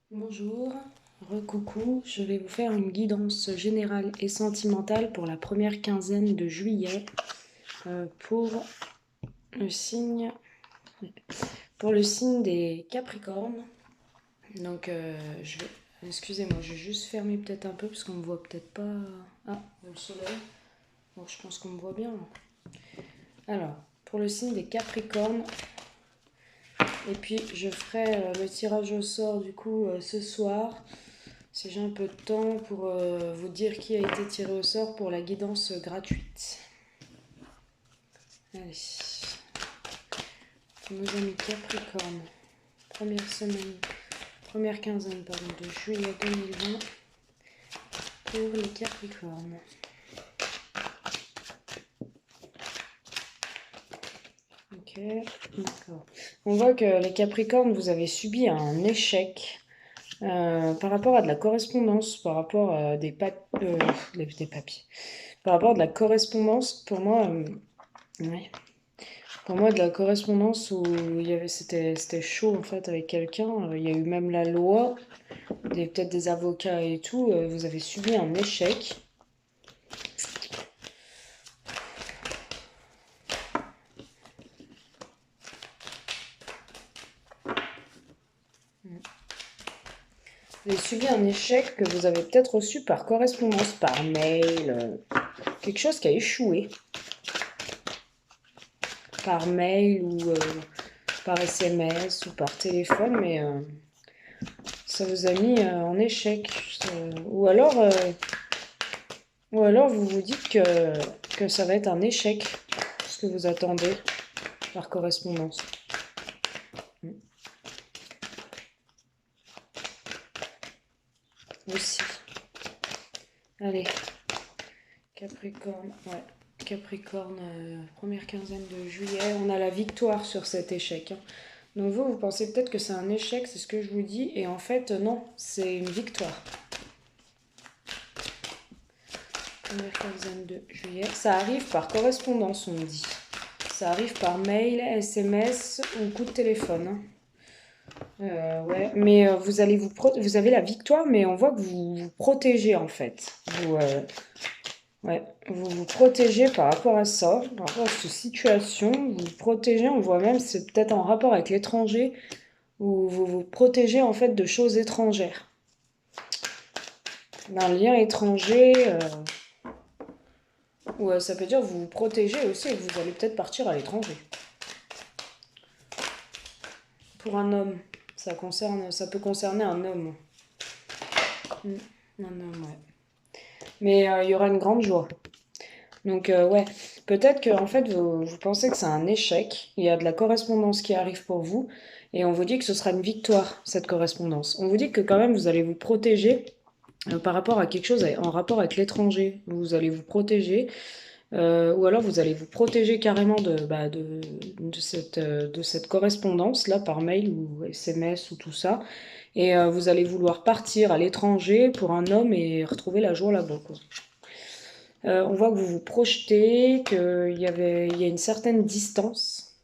Bonjour, recoucou, je vais vous faire une guidance générale et sentimentale pour la première quinzaine de juillet pour le signe, des Capricornes. Donc excusez-moi, je vais juste fermer peut-être un peu parce qu'on me voit peut-être pas. Ah, le soleil. Bon, je pense qu'on me voit bien là. Alors, pour le signe des Capricornes, et puis je ferai le tirage au sort du coup ce soir. Si j'ai un peu de temps pour vous dire qui a été tiré au sort pour la guidance gratuite. Allez, nos amis Capricorne, première quinzaine de juillet 2020 pour les Capricornes. Ok, d'accord. On voit que les Capricornes, vous avez subi un échec par rapport à de la correspondance, par rapport à des papiers. Par rapport à de la correspondance, pour moi, ouais. Pour moi, de la correspondance où c'était chaud en fait avec quelqu'un. Il y a eu même la loi, peut-être des avocats et tout. Vous avez subi un échec. Vous avez subi un échec que vous avez peut-être reçu par correspondance, par mail, quelque chose qui a échoué. Par mail ou par SMS ou par téléphone, mais ça vous a mis en échec. Ou alors vous vous dites que ça va être un échec, ce que vous attendez par correspondance. Aussi. Allez, Capricorne, ouais. Capricorne, première quinzaine de juillet, on a la victoire sur cet échec, hein. Donc vous pensez peut-être que c'est un échec, c'est ce que je vous dis, et en fait, non, c'est une victoire. Première quinzaine de juillet. Ça arrive par correspondance, on me dit. Ça arrive par mail, SMS ou coup de téléphone, hein. Ouais, mais vous avez la victoire, mais on voit que vous vous protégez en fait. Ouais, vous vous protégez par rapport à ça, par rapport à cette situation. Vous vous protégez, on voit même, c'est peut-être en rapport avec l'étranger, où vous vous protégez en fait de choses étrangères. D'un lien étranger, ou ça peut dire vous vous protégez aussi et que vous allez peut-être partir à l'étranger. Pour un homme, ça peut concerner un homme. Un homme, ouais. Mais il y aura une grande joie. Donc ouais, peut-être que en fait vous pensez que c'est un échec, il y a de la correspondance qui arrive pour vous, et on vous dit que ce sera une victoire, cette correspondance. On vous dit que quand même vous allez vous protéger par rapport à quelque chose en rapport avec l'étranger. Vous allez vous protéger, ou alors vous allez vous protéger carrément de cette correspondance-là par mail ou SMS ou tout ça, et vous allez vouloir partir à l'étranger pour un homme et retrouver la joie là-bas, quoi. On voit que vous vous projetez, il y a une certaine distance,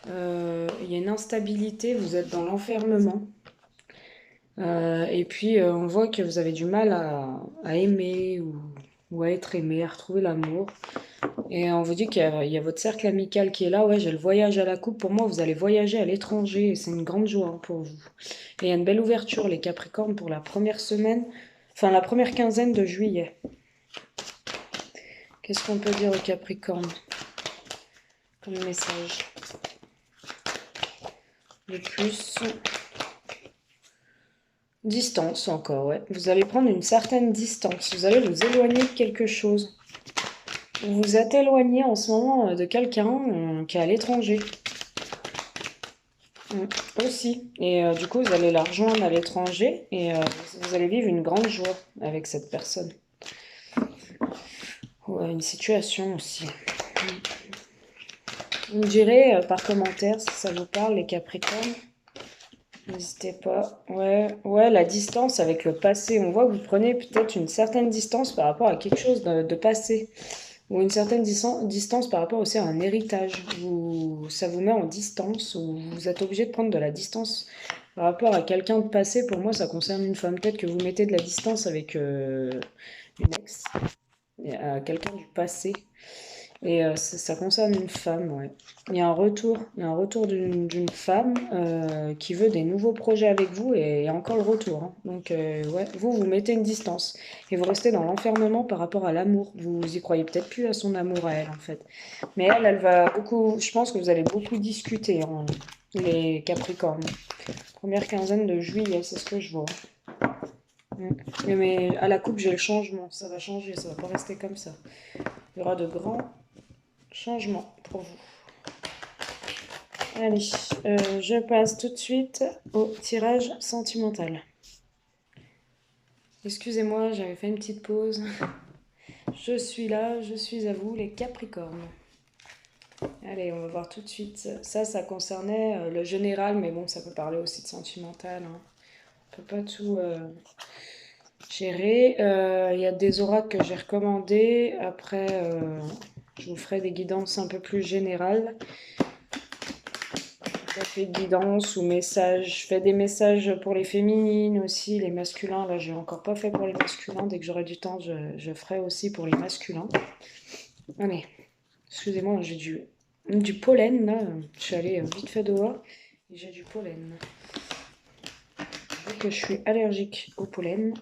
il y a une instabilité, vous êtes dans l'enfermement. Et puis on voit que vous avez du mal à aimer ou à être aimé, à retrouver l'amour. Et on vous dit qu'il y a votre cercle amical qui est là. Ouais, j'ai le voyage à la coupe. Pour moi, vous allez voyager à l'étranger et c'est une grande joie, hein, pour vous. Et il y a une belle ouverture, les Capricornes, pour la première semaine, enfin la première quinzaine de juillet. Qu'est-ce qu'on peut dire aux Capricornes comme message? Le plus. Distance encore, ouais. Vous allez prendre une certaine distance. Vous allez vous éloigner de quelque chose. Vous vous êtes éloigné en ce moment de quelqu'un qui est à l'étranger. Aussi. Et du coup, vous allez la rejoindre à l'étranger et vous allez vivre une grande joie avec cette personne. Ouais, une situation aussi. Vous me direz par commentaire si ça vous parle, les Capricornes. N'hésitez pas. Ouais, ouais, la distance avec le passé. On voit que vous prenez peut-être une certaine distance par rapport à quelque chose de passé. Ou une certaine distance par rapport aussi à un héritage. Ça vous met en distance, ou vous êtes obligé de prendre de la distance Par rapport à quelqu'un de passé, pour moi, ça concerne une femme. Peut-être que vous mettez de la distance avec une ex, à quelqu'un du passé. Et ça concerne une femme, ouais. Il y a un retour d'une femme qui veut des nouveaux projets avec vous et il y a encore le retour, hein. Donc, ouais, vous mettez une distance et vous restez dans l'enfermement par rapport à l'amour. Vous y croyez peut-être plus à son amour à elle, en fait. Mais elle va beaucoup, je pense que vous allez beaucoup discuter, hein, les Capricornes. Première quinzaine de juillet, c'est ce que je vois. Mm. Mais à la coupe, j'ai le changement. Ça va changer, ça va pas rester comme ça. Il y aura de grands changements pour vous. Allez, je passe tout de suite au tirage sentimental. Excusez-moi, j'avais fait une petite pause. Je suis là, je suis à vous, les Capricornes. Allez, on va voir tout de suite. Ça concernait le général, mais bon, ça peut parler aussi de sentimental, hein. On peut pas tout gérer. Il y a des oracles que j'ai recommandés. Après, je vous ferai des guidances un peu plus générales. Je fais guidance ou messages. Je fais des messages pour les féminines aussi, les masculins. Là, j'ai encore pas fait pour les masculins. Dès que j'aurai du temps, je ferai aussi pour les masculins. Allez, excusez-moi, j'ai du pollen là. Je suis allée vite fait dehors et j'ai du pollen. Je vois que je suis allergique au pollen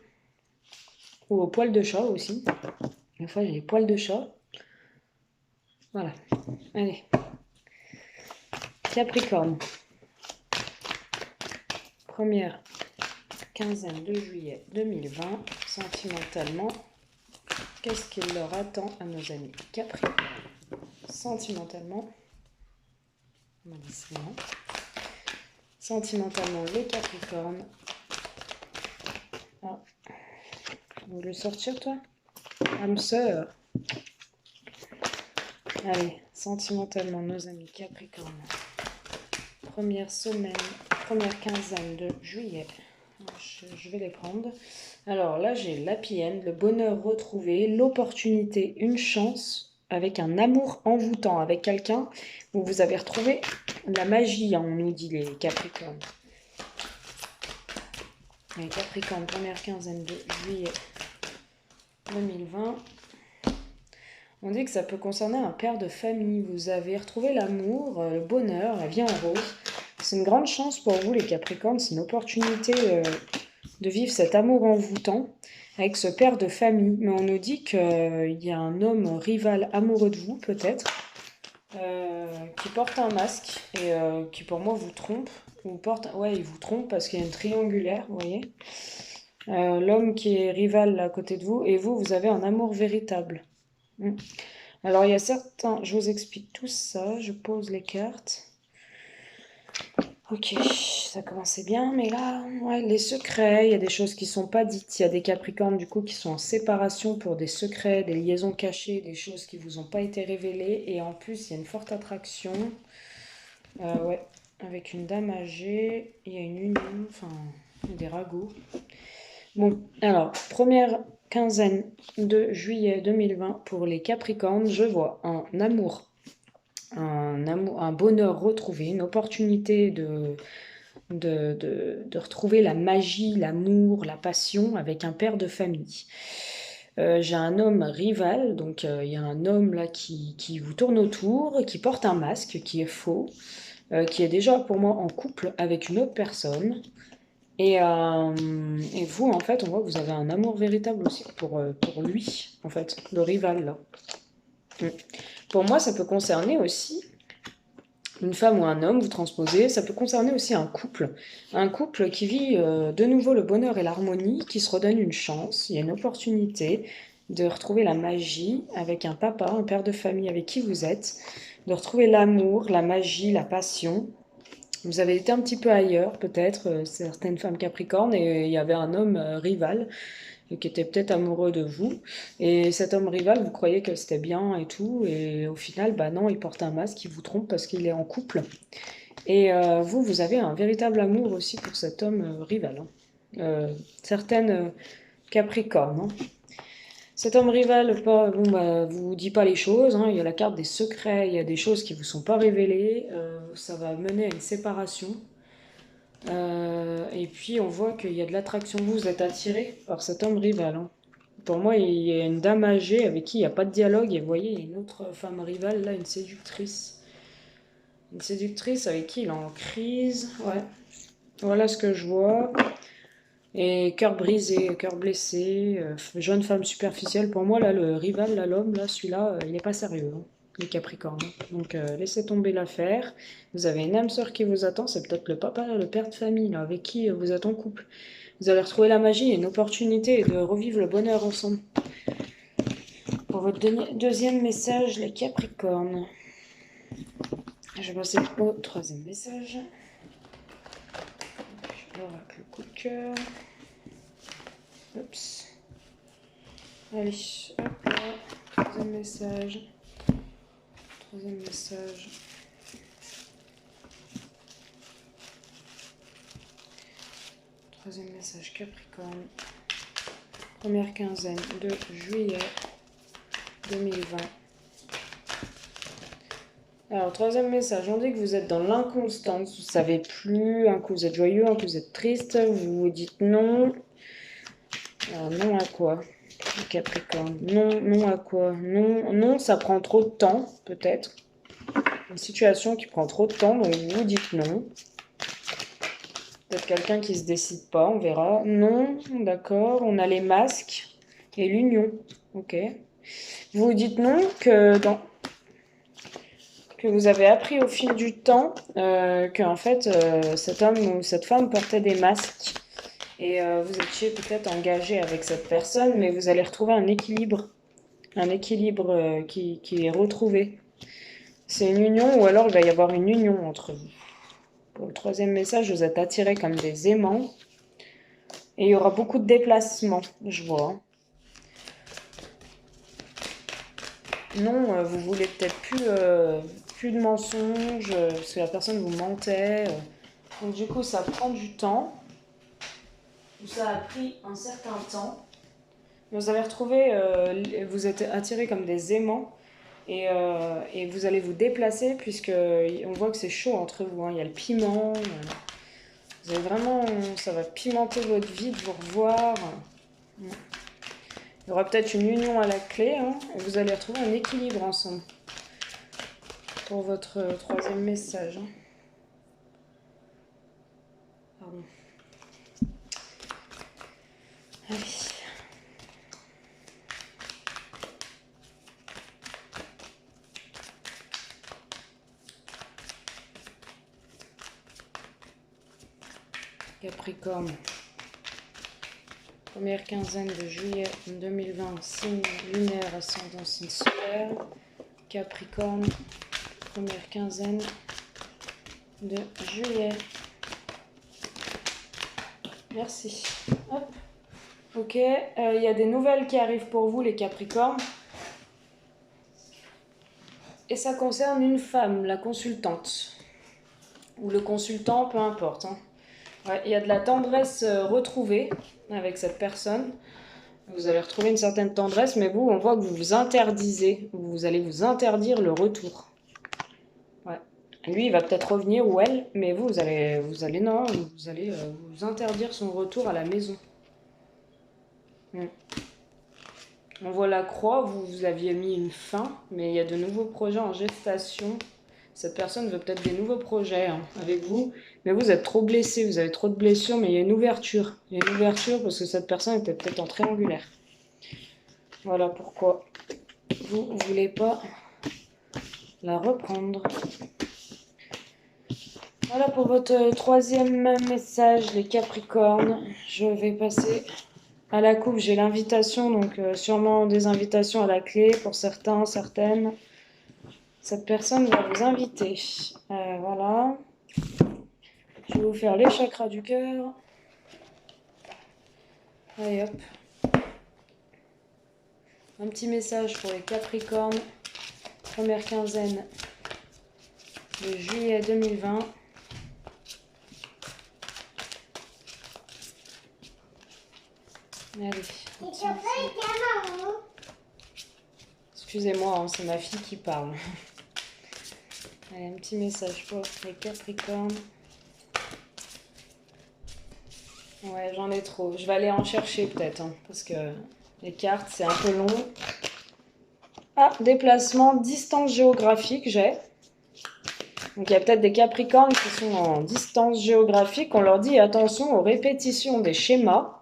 ou aux poils de chat aussi. Une fois, j'ai les poils de chat. Voilà. Allez. Capricorne. Première quinzaine de juillet 2020. Sentimentalement, qu'est-ce qu'il leur attend à nos amis Capricorne? Sentimentalement, sentimentalement les Capricornes. Ah, tu veux le sortir toi? Âme sœur. Allez, sentimentalement nos amis Capricornes. Première semaine, première quinzaine de juillet. Je vais les prendre. Alors là, j'ai l'happy end, le bonheur retrouvé, l'opportunité, une chance, avec un amour envoûtant, avec quelqu'un où vous avez retrouvé la magie, hein, on nous dit les Capricornes. Les Capricornes, première quinzaine de juillet 2020. On dit que ça peut concerner un père de famille. Vous avez retrouvé l'amour, le bonheur, la vie en rose. C'est une grande chance pour vous, les Capricornes. C'est une opportunité de vivre cet amour envoûtant avec ce père de famille. Mais on nous dit qu'il y a un homme rival amoureux de vous, peut-être, qui porte un masque et qui, pour moi, vous trompe. Ouais, il vous trompe parce qu'il y a une triangulaire, vous voyez. L'homme qui est rival à côté de vous et vous avez un amour véritable. Alors, il y a certains... Je vous explique tout ça. Je pose les cartes. Ok, ça commençait bien, mais là, ouais, les secrets, il y a des choses qui sont pas dites. Il y a des Capricornes, du coup, qui sont en séparation pour des secrets, des liaisons cachées, des choses qui vous ont pas été révélées. Et en plus, il y a une forte attraction. Ouais, avec une dame âgée, il y a une union, enfin, des ragots. Bon, alors, première quinzaine de juillet 2020 pour les Capricornes, je vois un amour, un bonheur retrouvé, une opportunité de retrouver la magie, l'amour, la passion avec un père de famille. J'ai un homme rival, donc il y a un homme là qui vous tourne autour, qui porte un masque, qui est faux, qui est déjà pour moi en couple avec une autre personne. Et vous, en fait, on voit que vous avez un amour véritable aussi pour lui, en fait, le rival, là. Mm. Pour moi, ça peut concerner aussi une femme ou un homme, vous transposez, ça peut concerner aussi un couple qui vit de nouveau le bonheur et l'harmonie, qui se redonne une chance, il y a une opportunité de retrouver la magie avec un papa, un père de famille avec qui vous êtes, de retrouver l'amour, la magie, la passion. Vous avez été un petit peu ailleurs, peut-être, certaines femmes capricornes, et il y avait un homme rival qui était peut-être amoureux de vous. Et cet homme rival, vous croyez que c'était bien et tout, et au final, bah non, il porte un masque, il vous trompe parce qu'il est en couple. Et vous avez un véritable amour aussi pour cet homme rival, hein. Certaines capricornes, hein. Cet homme rival, bon, bah, vous dit pas les choses, hein. Il y a la carte des secrets, il y a des choses qui vous sont pas révélées. Ça va mener à une séparation. Et puis on voit qu'il y a de l'attraction. Vous êtes attiré par cet homme rival, hein. Pour moi, il y a une dame âgée avec qui il n'y a pas de dialogue. Et vous voyez, il y a une autre femme rivale, là, une séductrice. Une séductrice avec qui il est en crise. Ouais, voilà ce que je vois. Et cœur brisé, cœur blessé, jeune femme superficielle. Pour moi, là, le rival, là, l'homme, là, celui-là, il n'est pas sérieux, hein, les Capricornes. Donc, laissez tomber l'affaire. Vous avez une âme sœur qui vous attend. C'est peut-être le papa, le père de famille, là, avec qui vous êtes en couple. Vous allez retrouver la magie et une opportunité de revivre le bonheur ensemble. Pour votre deuxième message, les Capricornes. Je vais passer au troisième message. Je vais avec le coup de cœur. Oups. Allez, hop là. Troisième message. Troisième message. Troisième message Capricorne. Première quinzaine de juillet 2020. Alors, troisième message, on dit que vous êtes dans l'inconstance, vous ne savez plus, un coup vous êtes joyeux, un coup vous êtes triste, vous vous dites non. Alors, non à quoi, Capricorne? Non, non à quoi? Non, non, ça prend trop de temps, peut-être. Une situation qui prend trop de temps, donc vous dites non. Peut-être quelqu'un qui se décide pas, on verra. Non, d'accord, on a les masques et l'union, ok. Vous vous dites non que vous avez appris au fil du temps que en fait cet homme ou cette femme portait des masques et vous étiez peut-être engagé avec cette personne, mais vous allez retrouver un équilibre qui est retrouvé. C'est une union ou alors il va y avoir une union entre vous. Pour le troisième message, vous êtes attirés comme des aimants et il y aura beaucoup de déplacements, je vois. Non, vous voulez peut-être plus de mensonges, parce que la personne vous mentait. Donc du coup, ça prend du temps. Ça a pris un certain temps. Vous allez retrouver, vous êtes attirés comme des aimants et vous allez vous déplacer puisque on voit que c'est chaud entre vous, hein. Il y a le piment. Vous allez vraiment, ça va pimenter votre vie de vous revoir. Il y aura peut-être une union à la clé, hein, et vous allez retrouver un équilibre ensemble. Pour votre troisième message, hein. Pardon. Allez. Capricorne. Première quinzaine de juillet 2020, signe lunaire, ascendant signe solaire. Capricorne. Première quinzaine de juillet. Merci. Hop. Ok, il y a des nouvelles qui arrivent pour vous, les Capricornes. Et ça concerne une femme, la consultante. Ou le consultant, peu importe, hein. Ouais, il y a de la tendresse retrouvée avec cette personne. Vous allez retrouver une certaine tendresse, mais vous, on voit que vous vous interdisez. Vous allez vous interdire le retour. Ouais. Lui, il va peut-être revenir, ou elle, mais vous allez vous interdire son retour à la maison. On voit la croix, vous aviez mis une fin, mais il y a de nouveaux projets en gestation. Cette personne veut peut-être des nouveaux projets, hein, avec vous, mais vous êtes trop blessé, vous avez trop de blessures, mais il y a une ouverture. Il y a une ouverture parce que cette personne était peut-être en triangulaire. Voilà pourquoi vous ne voulez pas la reprendre. Voilà pour votre troisième message, les Capricornes. Je vais passer à la coupe. J'ai l'invitation, donc sûrement des invitations à la clé pour certains, certaines. Cette personne va vous inviter. Voilà. Je vais vous faire les chakras du cœur. Allez hop. Un petit message pour les Capricornes. Première quinzaine de juillet 2020. Allez. Excusez-moi, hein, c'est ma fille qui parle. Allez, un petit message pour les Capricornes. Ouais, j'en ai trop. Je vais aller en chercher peut-être, hein, parce que les cartes, c'est un peu long. Ah, déplacement, distance géographique, j'ai. Donc il y a peut-être des Capricornes qui sont en distance géographique. On leur dit attention aux répétitions des schémas.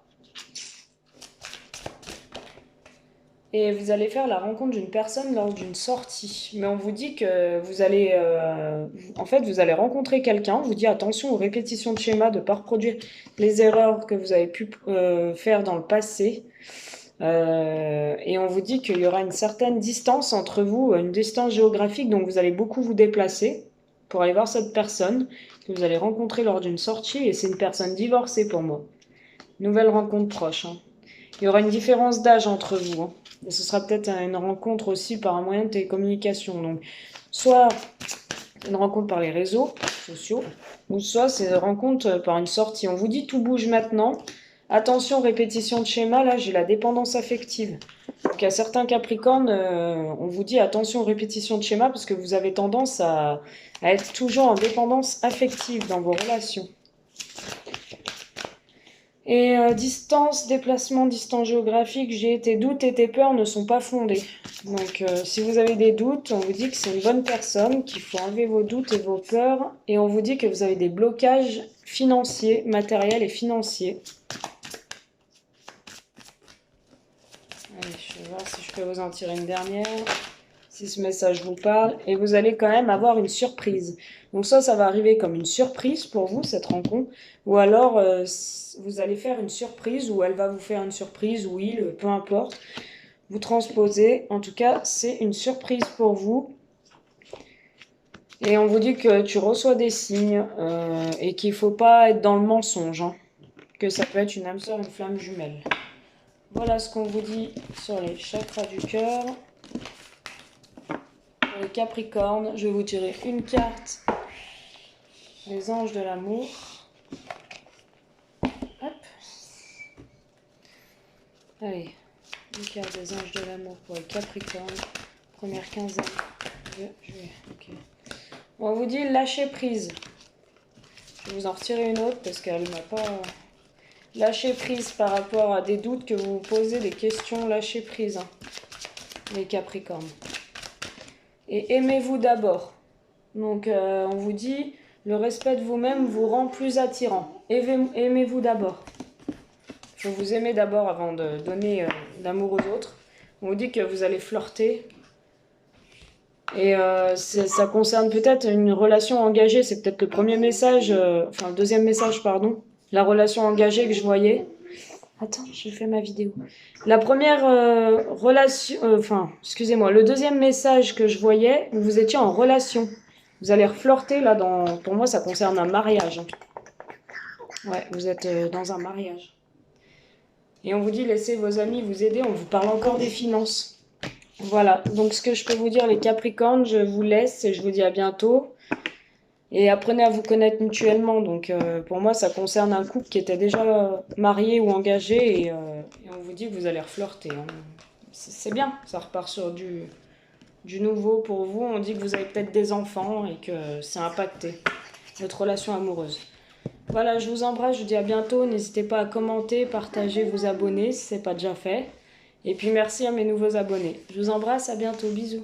Et vous allez faire la rencontre d'une personne lors d'une sortie. Mais on vous dit que vous allez... en fait, vous allez rencontrer quelqu'un. On vous dit attention aux répétitions de schémas, de ne pas reproduire les erreurs que vous avez pu faire dans le passé. Et on vous dit qu'il y aura une certaine distance entre vous, une distance géographique, donc vous allez beaucoup vous déplacer pour aller voir cette personne que vous allez rencontrer lors d'une sortie. Et c'est une personne divorcée pour moi. Nouvelle rencontre proche. Hein. Il y aura une différence d'âge entre vous. Hein. Et ce sera peut-être une rencontre aussi par un moyen de télécommunication. Donc, soit une rencontre par les réseaux sociaux, ou soit c'est une rencontre par une sortie. On vous dit tout bouge maintenant. Attention, répétition de schéma, là j'ai la dépendance affective. Donc à certains Capricornes, on vous dit attention, répétition de schéma, parce que vous avez tendance à être toujours en dépendance affective dans vos relations. Et distance, déplacement, distance géographique, tes doutes et tes peurs ne sont pas fondés. Donc si vous avez des doutes, on vous dit que c'est une bonne personne, qu'il faut enlever vos doutes et vos peurs. Et on vous dit que vous avez des blocages financiers, matériels et financiers. Allez, je vais voir si je peux vous en tirer une dernière. Si ce message vous parle. Et vous allez quand même avoir une surprise. Donc ça va arriver comme une surprise pour vous, cette rencontre. Ou alors, vous allez faire une surprise, ou elle va vous faire une surprise, ou il, peu importe. Vous transposez. En tout cas, c'est une surprise pour vous. Et on vous dit que tu reçois des signes et qu'il ne faut pas être dans le mensonge. Hein. Que ça peut être une âme sœur, une flamme jumelle. Voilà ce qu'on vous dit sur les chakras du cœur. Pour les Capricornes, je vais vous tirer une carte. Les anges de l'amour. Hop. Allez, une carte des anges de l'amour pour les Capricornes. Première quinzaine de juillet. Ok. On vous dit lâcher prise. Je vais vous en retirer une autre parce qu'elle ne m'a pas... Lâcher prise par rapport à des doutes que vous vous posez, des questions, lâcher prise, hein, les Capricornes. Et aimez-vous d'abord. Donc on vous dit, le respect de vous-même vous rend plus attirant. Aimez-vous d'abord. Il faut vous aimer d'abord avant de donner l'amour aux autres. On vous dit que vous allez flirter. Et ça concerne peut-être une relation engagée. C'est peut-être le premier message, enfin le deuxième message, pardon. La relation engagée que je voyais. Attends, j'ai fait ma vidéo. La première relation... excusez-moi. Le deuxième message que je voyais, vous étiez en relation. Vous allez flirter, là, pour moi, ça concerne un mariage. Ouais, vous êtes dans un mariage. Et on vous dit, laissez vos amis vous aider. On vous parle encore des finances. Voilà. Donc, ce que je peux vous dire, les Capricornes, je vous laisse et je vous dis à bientôt. Et apprenez à vous connaître mutuellement. Donc, pour moi, ça concerne un couple qui était déjà marié ou engagé. Et on vous dit que vous allez reflirter. Hein. C'est bien. Ça repart sur du nouveau pour vous. On dit que vous avez peut-être des enfants et que c'est impacté, votre relation amoureuse. Voilà, je vous embrasse. Je vous dis à bientôt. N'hésitez pas à commenter, partager, vous abonner si ce n'est pas déjà fait. Et puis, merci à mes nouveaux abonnés. Je vous embrasse. À bientôt. Bisous.